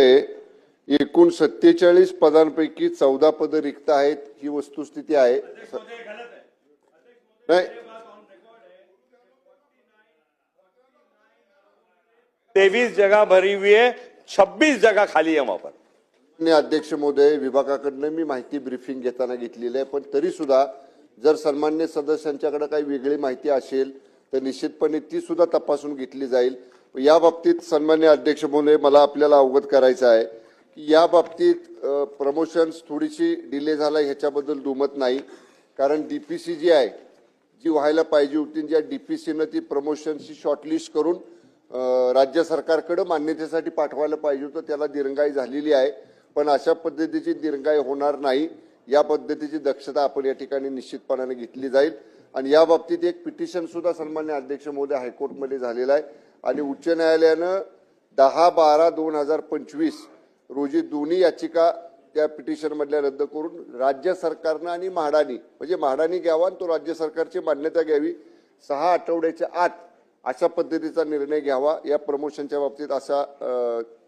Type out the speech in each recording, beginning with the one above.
एकूण 47 पदांपैकी 14 पद रिक्त आहेत ही वस्तुस्थिती आहे। नाही 23 जगह भरी हुई है, 26 जगह खाली है वहां पर। अध्यक्ष महोदय, विभागाकडनं मी माहिती ब्रीफिंग घेताना घेतलेली आहे, पण तरी सुद्धा जर सन्मान्य सदस्यांच्याकडे काही वेगळी माहिती असेल तर निश्चितपणे ती सुद्धा तपासून घेतली जाईल। या बाबतीत सन्मान्य अध्यक्ष महोदय, मला आपल्याला अवगत करायचं आहे की या बाबतीत प्रमोशन्स थोडीशी डिले झाला ह्याच्याबद्दल दुमत नाही, कारण डीपीसी जी आहे जी व्हायला पाहिजे होती, ज्या डीपीसीनं ती प्रमोशनची शॉर्टलिस्ट करून राज्य सरकारकडे मान्यतेसाठी पाठवायला पाहिजे होतं, त्याला दिरंगाई झालेली आहे। पण अशा पद्धतीची दिरंगाई होणार नाही, या पद्धतीची दक्षता आपण या ठिकाणी निश्चितपणाने घेतली जाईल। आणि या बाबतीत एक पिटिशन सुद्धा सन्मान्य अध्यक्ष महोदय हायकोर्टमध्ये झालेला आहे आणि उच्च न्यायालयानं 10/12/2025 रोजी दोन्ही याचिका त्या पिटिशन मधल्या रद्द करून राज्य सरकारनं आणि म्हाडानी, म्हणजे म्हाडानी घ्यावा आणि तो राज्य सरकारची मान्यता घ्यावी, 6 आठवड्याच्या आत अशा पद्धतीचा निर्णय घ्यावा या प्रमोशनच्या बाबतीत, असा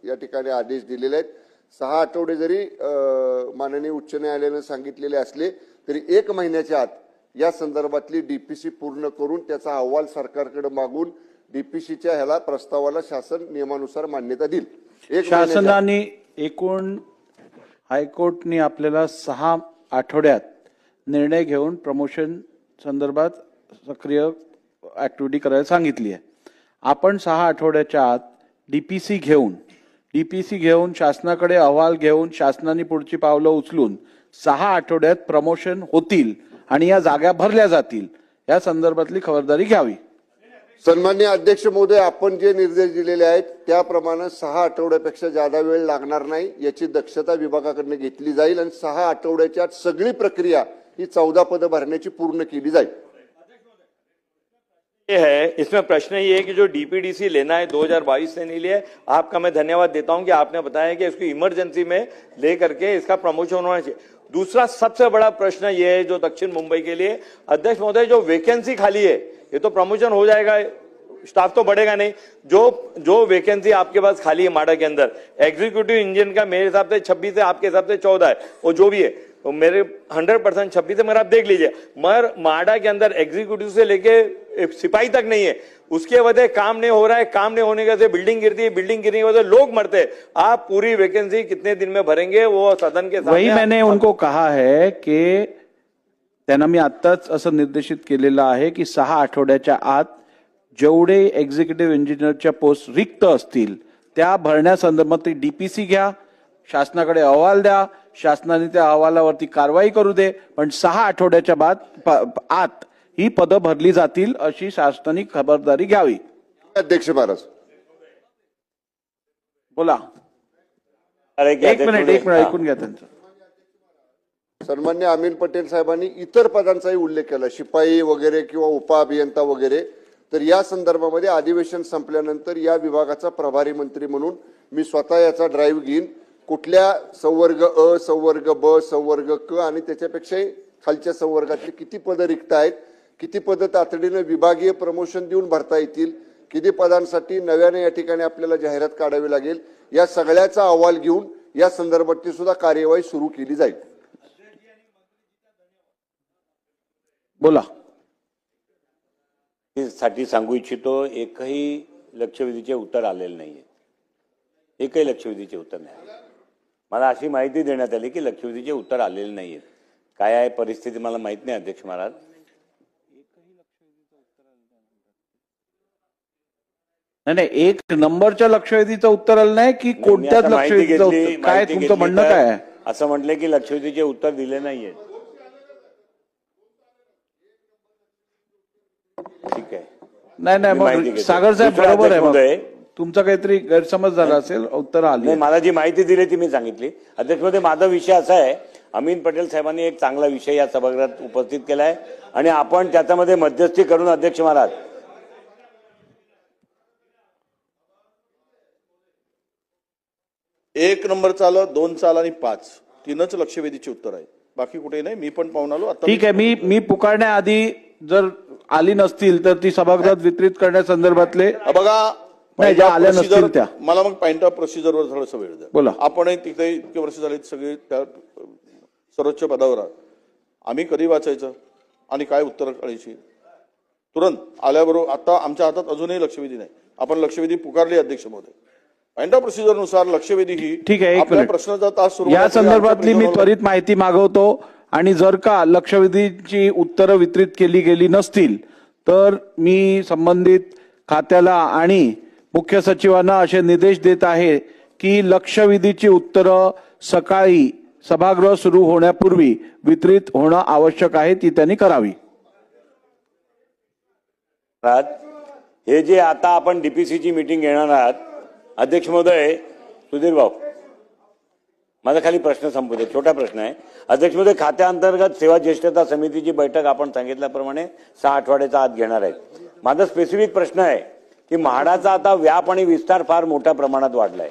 या ठिकाणी आदेश दिलेले आहेत। 6 आठवडे जरी माननीय उच्च न्यायालयानं सांगितलेले असले तरी 1 महिन्याच्या आत या संदर्भातली डीपीसी पूर्ण करून त्याचा अहवाल सरकारकडे मागून डीपीसीच्या ह्याला प्रस्तावाला शासन नियमानुसार मान्यता देईल। शासनाने एकूण हायकोर्टने आपल्याला 6 आठवड्यात निर्णय घेऊन प्रमोशन संदर्भात सक्रिय ऍक्टिव्हिटी करायला सांगितली आहे। आपण 6 आठवड्याच्या आत डीपीसी घेऊन शासनाकडे अहवाल घेऊन शासनाने पुढची पावलं उचलून 6 आठवड्यात प्रमोशन होतील आणि या जागा भरल्या जातील या संदर्भातली खबरदारी घ्यावी। सन्मान्य अध्यक्ष महोदय, आपण जे निर्देश दिलेले आहेत त्याप्रमाणे 6 आठवड्यापेक्षा जादा वेळ लागणार नाही याची दक्षता विभागाकडून घेतली जाईल आणि 6 आठवड्याच्या आत सगळी प्रक्रिया ही 14 पद भरण्याची पूर्ण केली जाईल। ये है, इसमें प्रश्न ये है कि जो डीपीडीसी लेना है 2022 से नहीं लिया है। आपका मैं धन्यवाद देता हूं कि आपने बताया कि इसको इमरजेंसी में लेकर के इसका प्रमोशन होना चाहिए। दूसरा सबसे बड़ा प्रश्न ये है जो दक्षिण मुंबई के लिए, अध्यक्ष महोदय, जो वैकेंसी खाली है ये तो प्रमोशन हो जाएगा, स्टाफ तो बढ़ेगा नहीं। जो वैकेंसी आपके पास खाली है माडा के अंदर, एग्जीक्यूटिव इंजन का मेरे हिसाब से 26 है, आपके हिसाब से 14 है, और जो भी है तो मेरे 100% 26 है, मगर आप देख लीजिए, मगर माडा के अंदर एग्जीक्यूटिव से लेके सिपाही तक नहीं है, उसके वजह काम नहीं हो रहा है। काम नहीं होने की वजह से बिल्डिंग गिरती है, बिल्डिंग गिरने की वजह से लोग मरते हैं। आप पूरी वैकेंसी कितने दिन में भरेंगे वो सदन के सामने। वही मैंने उनको कहा है की त्यांना मी आत्ताच असं निर्देशित केलेलं आहे की 6 आठवड्याच्या आत जेवढे एक्झिक्युटिव्ह इंजिनियरच्या पोस्ट रिक्त असतील त्या भरण्यासंदर्भात डीपीसी घ्या, शासनाकडे अहवाल द्या, शासनाने त्या अहवालावरती कारवाई करू दे, पण 6 आठवड्याच्या आत ही पदं भरली जातील अशी शासनाने खबरदारी घ्यावी। अध्यक्ष महाराज बोला। एक मिनिट ऐकून घ्या त्यांचं। सन्मान्य अमीन पटेल साहेबांनी इतर पदांचाही उल्लेख केला, शिपाई वगैरे किंवा उपअभियंता वगैरे, तर या संदर्भामध्ये अधिवेशन संपल्यानंतर या विभागाचा प्रभारी मंत्री म्हणून मी स्वतः याचा ड्राईव्ह घेईन। कुठल्या संवर्ग अ, संवर्ग ब, संवर्ग क आणि त्याच्यापेक्षाही खालच्या संवर्गातली किती पदं रिक्त आहेत, किती पदं तातडीने विभागीय प्रमोशन देऊन भरता येतील, किती पदांसाठी नव्याने या ठिकाणी आपल्याला जाहिरात काढावी लागेल, या सगळ्याचा अहवाल घेऊन या संदर्भातली सुद्धा कार्यवाही सुरू केली जाईल। बोला। साठी सांगू इच्छितो, एकही लक्षवेधीचे उत्तर आलेले नाहीये, एकही लक्षवेधीचे उत्तर नाही। मला अशी माहिती देण्यात आली की लक्षवेधीचे उत्तर आलेले नाहीये। काय आहे परिस्थिती मला माहित नाही अध्यक्ष महाराज। नाही, 1 नंबरच्या लक्षवेधीचं उत्तर आलं नाही की कोणत्याच लक्षवेधीचं उत्तर, काय तुमचं म्हणणं काय आहे? असं म्हटलं की लक्षवेधीचे उत्तर दिले नाहीये। ठीक आहे, नाही मग सागर साहेब बरोबर आहे, तुमचा काहीतरी गैरसमज झाला असेल, उत्तर आले नाही। मला जी माहिती दिली ती मी सांगितली। अध्यक्ष महोदय, माझा विषय असा आहे, अमीन पटेल साहेबांनी एक चांगला विषय या सभागृहात उपस्थित केला आहे आणि आपण त्याच्यामध्ये मध्यस्थी करून अध्यक्ष महाराज 1 नंबरचं आलं, 2चं आलं आणि 5 तीनच लक्षवेधीचे उत्तर आहे, बाकी कुठे नाही। मी पण पाहून आलो आता। ठीक आहे, मी पुकारण्याआधी जर आली नसतील तर ती सभागृहात वितरित करण्यासंदर्भातले बघा, नाही, ज्या आल्या नसतील Procedure- त्या. मला मग पॉइंट ऑफ प्रोसिजरवर थोडासा वेळ द्या. बोला. आपणही तिथे इतके वर्ष झाले सगळे त्या सर्वोच्च पदावर आहात. आम्ही कधी वाचायचं आणि काय उत्तर कळायची तुरंत आल्याबरोबर. आता आमच्या हातात अजूनही लक्षवेधी नाही. आपण लक्षवेधी पुकारली अध्यक्ष महोदय. पॉइंट ऑफ प्रोसिजरनुसार लक्षवेधी ही ठीक आहे, एक आपल्या मिनिट. प्रश्नाचा तास सुरू या होण्यापूर्वी आमच्या संदर्भातली मी प्रिझनरला- त्वरित माहिती मागवतो आणि जर का लक्षवेधीची उत्तरं वितरित केली गेली नसतील तर मी संबंधित खात्याला आणि मुख्य सचिवांना असे निर्देश देत आहे की लक्षवेधीची उत्तरं सकाळी सभागृह सुरू होण्यापूर्वी वितरित होणं आवश्यक आहे, ती त्यांनी करावी. हे जे आता आपण डीपीसीची मीटिंग घेणार आहात, अध्यक्ष महोदय, सुधीर भाऊ, माझा खाली प्रश्न संपू दे. छोटा प्रश्न आहे. अध्यक्ष महोदय, खात्याअंतर्गत सेवा ज्येष्ठता समितीची बैठक आपण सांगितल्याप्रमाणे 6 आठवड्याच्या आत घेणार आहेत. माझा स्पेसिफिक प्रश्न आहे की म्हाडाचा आता व्याप आणि विस्तार फार मोठ्या प्रमाणात वाढलाय.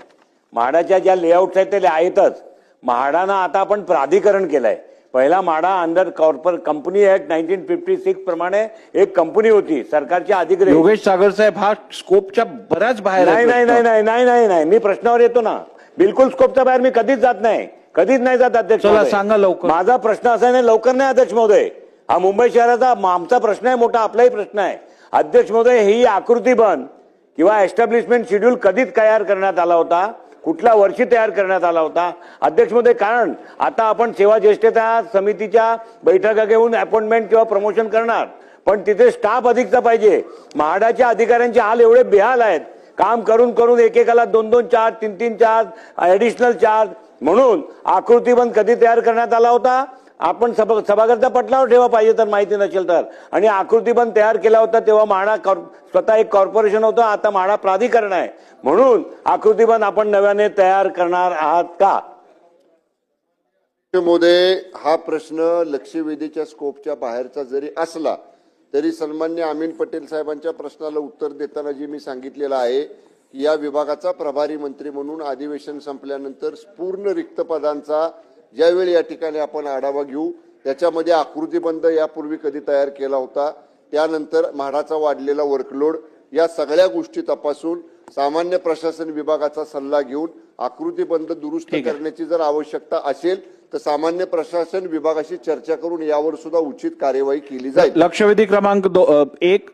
म्हाडाच्या ज्या लेआउट्स आहेत ते आहेतच. म्हाडानं आता आपण प्राधिकरण केलंय. पहिला MHADA under corporate company act 1956 प्रमाणे एक कंपनी होती, सरकारची अधिकृत. योगेश सागर साहेब, हा स्कोपच्या बऱ्याच बाहेर आहे नाही नाही प्रश्न. नाही नाही नाही नाही मी प्रश्नावर येतो ना. बिलकुल स्कोपच्या बाहेर मी कधीच जात नाही, कधीच नाही जात अध्यक्ष चला, महोदय. सांगा लवकर. माझा प्रश्न असा नाही, लवकर नाही अध्यक्ष महोदय. हा मुंबई शहराचा आमचा प्रश्न आहे, मोठा आपलाही प्रश्न आहे. अध्यक्ष महोदय, ही आकृतीबंध किंवा एस्टॅब्लिशमेंट शेड्यूल कधी तयार करण्यात आला होता, कुठल्या वर्षी तयार करण्यात आला होता अध्यक्ष महोदय? कारण आता आपण सेवा ज्येष्ठता समितीच्या बैठका घेऊन अपॉइंटमेंट किंवा प्रमोशन करणार, पण तिथे स्टाफ अधिकचा पाहिजे. म्हाडाच्या अधिकाऱ्यांचे हाल एवढे बेहाल आहेत, काम करून करून एकेकाला 2-2 चार्ज, 3-3 चार्ज, ऍडिशनल चार्ज. म्हणून आकृतीबंध कधी तयार करण्यात आला होता आपण सभागृहाच्या पटलावर ठेवा, पाहिजे तर माहिती नसेल तर. आणि आकृतीबंध तयार केला होता तेव्हा म्हाडा स्वतः एक कॉर्पोरेशन होतं, आता म्हाडा प्राधिकरण आहे. म्हणून आकृतीबंध आपण नव्याने तयार करणार आहात का? मोदय, हा प्रश्न लक्षवेधीच्या स्कोपच्या बाहेरचा जरी असला तरी सन्मान्य अमीन पटेल साहेबांच्या प्रश्नाला उत्तर देताना जी मी सांगितलेलं आहे की या विभागाचा प्रभारी मंत्री म्हणून अधिवेशन संपल्यानंतर पूर्ण रिक्त पदांचा ज्यावेळी या ठिकाणी आपण आढावा घेऊ, त्याच्यामध्ये आकृतीबंध यापूर्वी कधी तयार केला होता, त्यानंतर म्हाडाचा वाढलेला वर्कलोड, या सगळ्या गोष्टी तपासून सामान्य प्रशासन विभागाचा सल्ला घेऊन आकृतीबंध दुरुस्त करण्याची जर आवश्यकता असेल तर सामान्य प्रशासन विभागाशी चर्चा करून यावर सुद्धा उचित कार्यवाही केली जाईल. लक्षवेधी क्रमांक 1